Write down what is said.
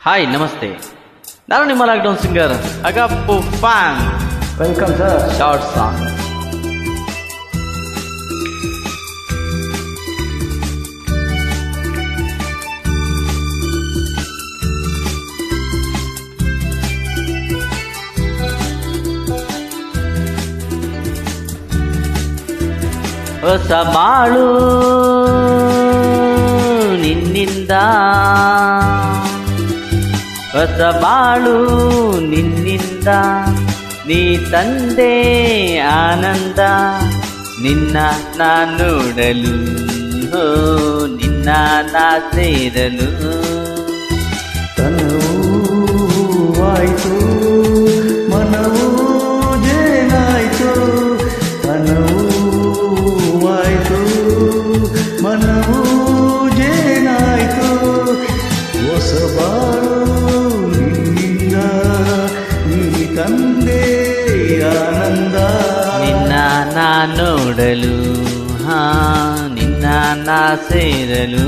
Hi ನಮಸ್ತೆ, ನಾನು ನಿಮ್ಮ ಲಾಕ್ಡೌನ್ ಸಿಂಗರ್ ಅಗಪ್ಪು fan. Welcome sir. Short song. ಹೊಸ ಬಾಳು ನಿನ್ನಿಂದ, ಹೊಸ ಬಾಳು ನಿನ್ನಿಂದ, ನೀ ತಂದೆ ಆನಂದ, ನಿನ್ನ ನಾ ನೋಡಲು, ನಿನ್ನ ನಾ ಸೇರಲು. ತನವೂ ಆಯ್ತು, ಮನವೂ ಜೇನಾಯ್ತು, ತನವೂ ಆಯ್ತು, ಮನವೂ ಜೇನಾಯ್ತು. ಹೊಸ ಬಾಳು ನಿನ್ನಿಂದ, ನೀ ತಂದೆ ಆನಂದ, ನಿನ್ನ ನಾ ನೋಡಲು, ನಿನ್ನ ನಾ ಸೇರಲು.